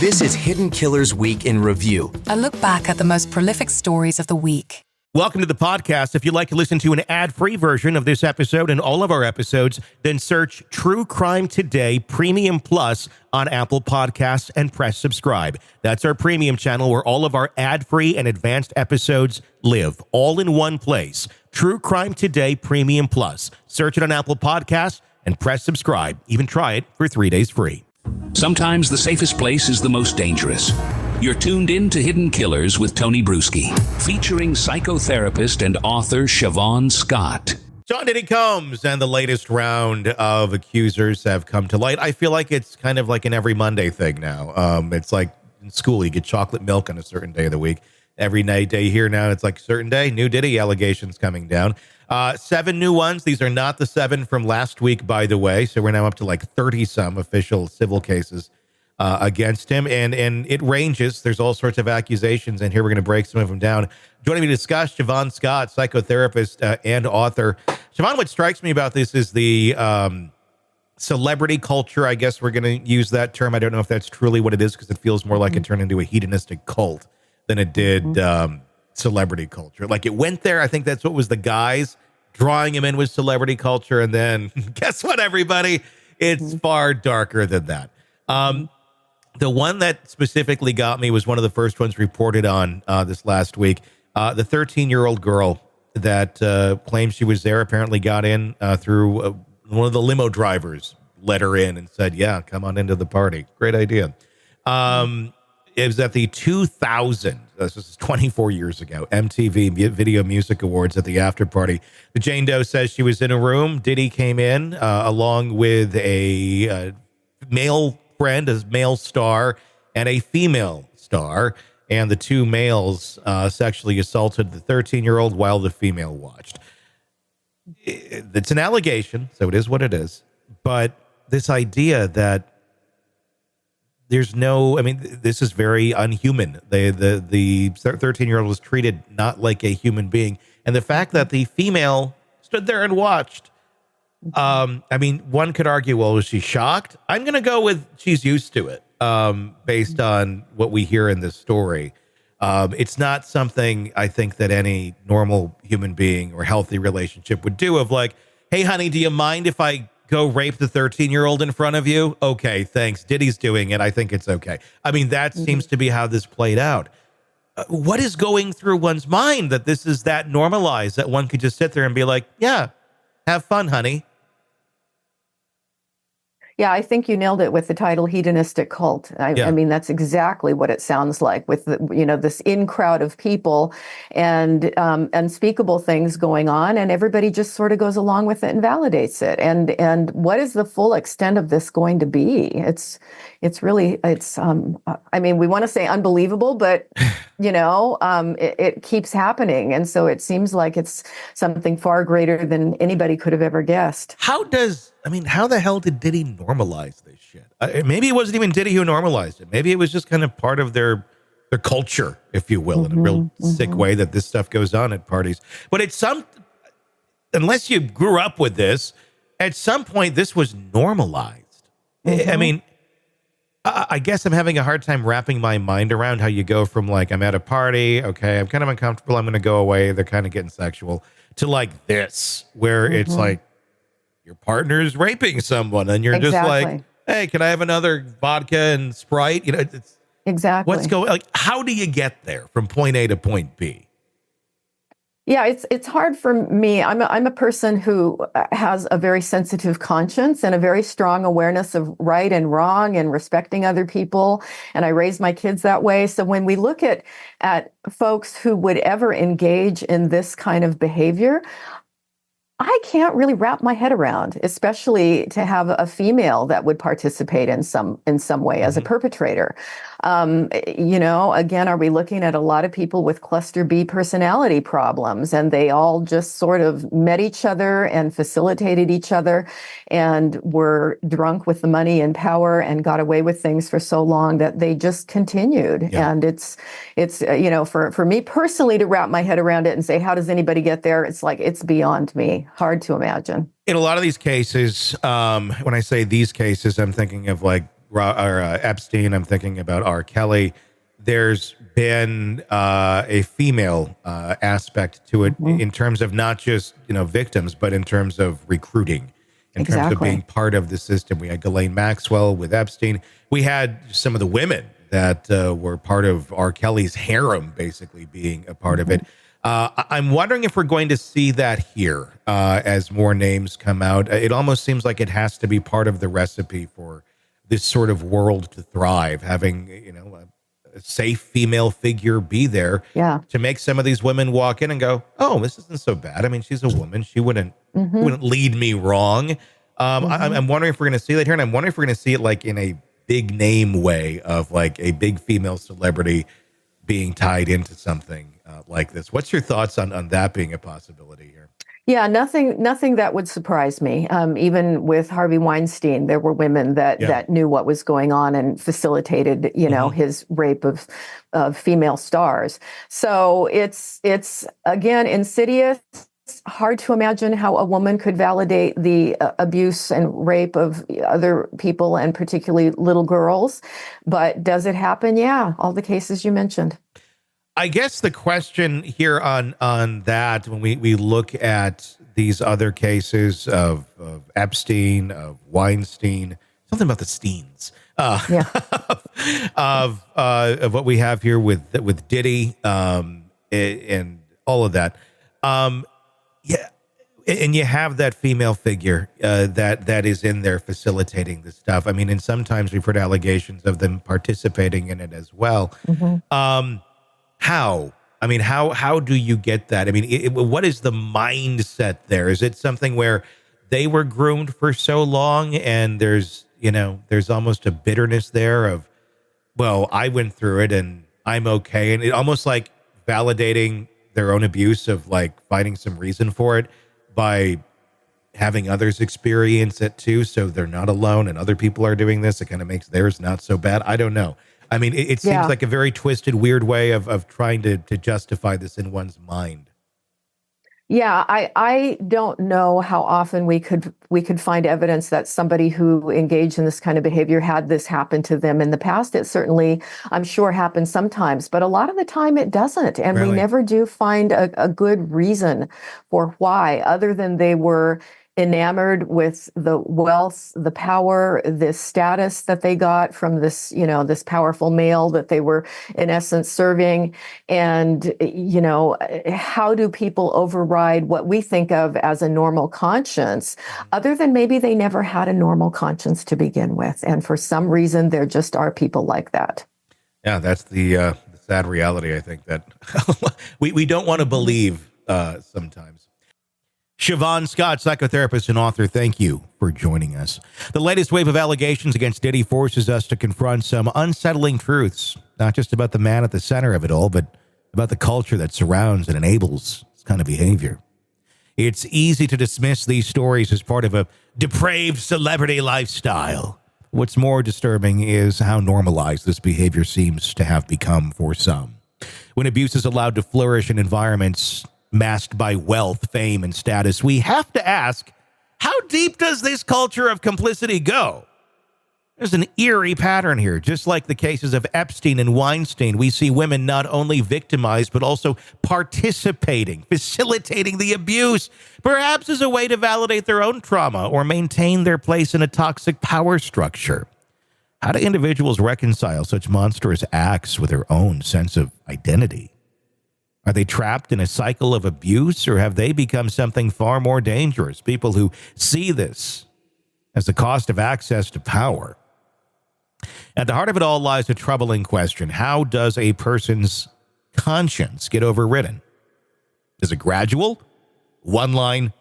This is Hidden Killers Week in Review. A look back at the most prolific stories of the week. Welcome to the podcast. If you'd like to listen to an ad-free version of this episode and all of our episodes, then search True Crime Today Premium Plus on Apple Podcasts and press subscribe. That's our premium channel where all of our ad-free and advanced episodes live, all in one place. True Crime Today Premium Plus. Search it on Apple Podcasts and press subscribe. Even try it for 3 days free. Sometimes the safest place is the most dangerous. You're tuned in to Hidden Killers with Tony Brueski, featuring psychotherapist and author Siobhan Scott. John Diddy comes, and the latest round of accusers have come to light. I feel like it's kind of like an every Monday thing now. It's like in school, you get chocolate milk on a certain day of the week. Every night, day here now, it's like a certain day, new Diddy allegations coming down. 7 new ones. These are not the 7 from last week, by the way. So we're now up to like 30-some official civil cases against him. And it ranges. There's all sorts of accusations. And here we're going to break some of them down. Joining me to discuss, Siobhan Scott, psychotherapist and author. Siobhan, what strikes me about this is the celebrity culture. I guess we're going to use that term. I don't know if that's truly what it is because it feels more like it turned into a hedonistic cult than it did celebrity culture. Like it went there. I think that's what was the guys drawing him in with celebrity culture. And then guess what, everybody? It's far darker than that. The one that specifically got me was one of the first ones reported on this last week. The 13-year-old girl that claims she was there apparently got in through one of the limo drivers, let her in and said, yeah, come on into the party. Great idea. It was at the 2000, this is 24 years ago, MTV Video Music Awards at the after party. The Jane Doe says she was in a room. Diddy came in along with a male friend, a male star, and a female star. And the two males sexually assaulted the 13-year-old while the female watched. It's an allegation, so it is what it is. But this idea that there's no, I mean, this is very unhuman. The 13-year-old was treated not like a human being. And the fact that the female stood there and watched, I mean, one could argue, well, was she shocked? I'm going to go with she's used to it based on what we hear in this story. It's not something I think that any normal human being or healthy relationship would do of like, hey, honey, do you mind if I go rape the 13-year-old in front of you? Okay, thanks. Diddy's doing it. I think it's okay. I mean, that seems to be how this played out. What is going through one's mind that this is that normalized that one could just sit there and be like, yeah, have fun, honey. Yeah, I think you nailed it with the title hedonistic cult. I mean, that's exactly what it sounds like with this in crowd of people and unspeakable things going on, and everybody just sort of goes along with it and validates it. And what is the full extent of this going to be? It's really I mean, we want to say unbelievable, but it keeps happening, and so it seems like it's something far greater than anybody could have ever guessed. How the hell did Diddy normalize this shit? Maybe it wasn't even Diddy who normalized it. Maybe it was just kind of part of their culture, if you will, in a real sick way that this stuff goes on at parties. But unless you grew up with this, at some point this was normalized. I mean, I guess I'm having a hard time wrapping my mind around how you go from like, I'm at a party, okay, I'm kind of uncomfortable, I'm going to go away, they're kind of getting sexual, to like this, where it's like, your partner's raping someone and you're just like, hey, can I have another vodka and Sprite? It's exactly what's going, like, how do you get there from point A to point B? Yeah, it's hard for me. I'm a person who has a very sensitive conscience and a very strong awareness of right and wrong and respecting other people. And I raise my kids that way. So when we look at folks who would ever engage in this kind of behavior, I can't really wrap my head around, especially to have a female that would participate in some way as a perpetrator. Again, are we looking at a lot of people with cluster B personality problems, and they all just sort of met each other and facilitated each other and were drunk with the money and power and got away with things for so long that they just continued. Yeah. And it's for me personally to wrap my head around it and say, how does anybody get there? It's like, it's beyond me. Hard to imagine. In a lot of these cases, when I say these cases, I'm thinking of like Epstein. I'm thinking about R. Kelly. There's been a female aspect to it in terms of not just victims, but in terms of recruiting, in terms of being part of the system. We had Ghislaine Maxwell with Epstein. We had some of the women that were part of R. Kelly's harem, basically being a part of it. I'm wondering if we're going to see that here as more names come out. It almost seems like it has to be part of the recipe for this sort of world to thrive, having a safe female figure be there to make some of these women walk in and go, oh, this isn't so bad. I mean, she's a woman. She wouldn't lead me wrong. I'm wondering if we're going to see that here, and I'm wondering if we're going to see it like in a big name way of like a big female celebrity being tied into something like this. What's your thoughts on that being a possibility here? Yeah, nothing that would surprise me. Even with Harvey Weinstein, there were women that knew what was going on and facilitated, his rape of female stars. So it's again insidious. It's hard to imagine how a woman could validate the abuse and rape of other people, and particularly little girls. But does it happen? Yeah, all the cases you mentioned. I guess the question here on that, when we look at these other cases of Epstein, of Weinstein, something about the Steens, of what we have here with Diddy, and all of that, and you have that female figure that is in there facilitating this stuff. I mean, and sometimes we've heard allegations of them participating in it as well. How? I mean, how do you get that? I mean, what is the mindset there? Is it something where they were groomed for so long and there's almost a bitterness there of, well, I went through it and I'm okay. And it almost like validating their own abuse of like finding some reason for it by having others experience it too. So they're not alone and other people are doing this. It kind of makes theirs not so bad. I don't know. I mean, it seems like a very twisted, weird way of trying to justify this in one's mind. Yeah, I don't know how often we could find evidence that somebody who engaged in this kind of behavior had this happen to them in the past. It certainly, I'm sure, happens sometimes, but a lot of the time it doesn't. And we never do find a good reason for why, other than they were enamored with the wealth, the power, this status that they got from this, this powerful male that they were in essence serving. And, how do people override what we think of as a normal conscience, other than maybe they never had a normal conscience to begin with. And for some reason, there just are people like that. Yeah, that's the sad reality, I think, that we don't want to believe sometimes. Siobhan Scott, psychotherapist and author, thank you for joining us. The latest wave of allegations against Diddy forces us to confront some unsettling truths, not just about the man at the center of it all, but about the culture that surrounds and enables this kind of behavior. It's easy to dismiss these stories as part of a depraved celebrity lifestyle. What's more disturbing is how normalized this behavior seems to have become for some. When abuse is allowed to flourish in environments masked by wealth, fame, and status, we have to ask, how deep does this culture of complicity go? There's an eerie pattern here. Just like the cases of Epstein and Weinstein, we see women not only victimized, but also participating, facilitating the abuse, perhaps as a way to validate their own trauma or maintain their place in a toxic power structure. How do individuals reconcile such monstrous acts with their own sense of identity? Are they trapped in a cycle of abuse, or have they become something far more dangerous? People who see this as the cost of access to power. At the heart of it all lies a troubling question. How does a person's conscience get overridden? Is it gradual, one line,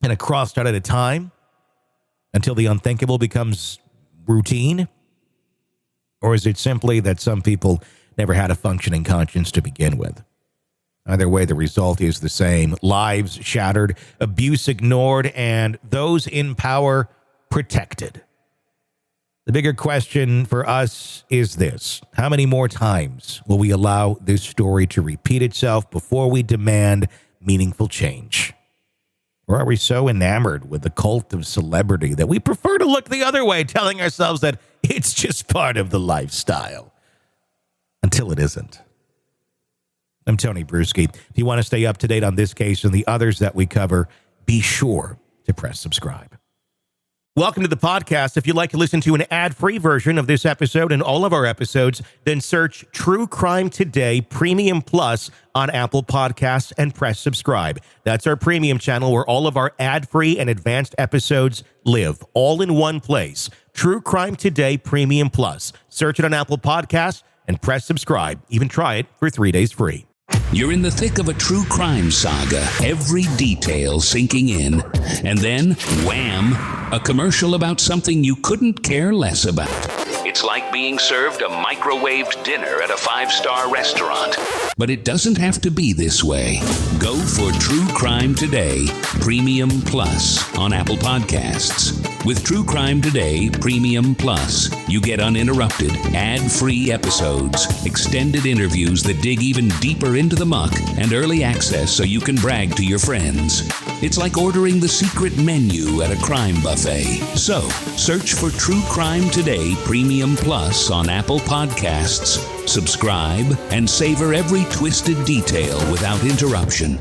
and a crossed out at a time, until the unthinkable becomes routine? Or is it simply that some people never had a functioning conscience to begin with? Either way, the result is the same. Lives shattered, abuse ignored, and those in power protected. The bigger question for us is this: how many more times will we allow this story to repeat itself before we demand meaningful change? Or are we so enamored with the cult of celebrity that we prefer to look the other way, telling ourselves that it's just part of the lifestyle? Until it isn't. I'm Tony Brueski. If you want to stay up to date on this case and the others that we cover, be sure to press subscribe. Welcome to the podcast. If you'd like to listen to an ad-free version of this episode and all of our episodes, then search True Crime Today Premium Plus on Apple Podcasts and press subscribe. That's our premium channel where all of our ad-free and advanced episodes live, all in one place. True Crime Today Premium Plus. Search it on Apple Podcasts and press subscribe. Even try it for 3 days free. You're in the thick of a true crime saga, every detail sinking in, and then, wham, a commercial about something you couldn't care less about. It's like being served a microwaved dinner at a 5-star restaurant. But it doesn't have to be this way. Go for True Crime Today Premium Plus on Apple Podcasts. With True Crime Today Premium Plus, you get uninterrupted, ad-free episodes, extended interviews that dig even deeper into the muck, and early access so you can brag to your friends. It's like ordering the secret menu at a crime buffet. So, search for True Crime Today Premium Plus on Apple Podcasts, subscribe, and savor every twisted detail without interruption.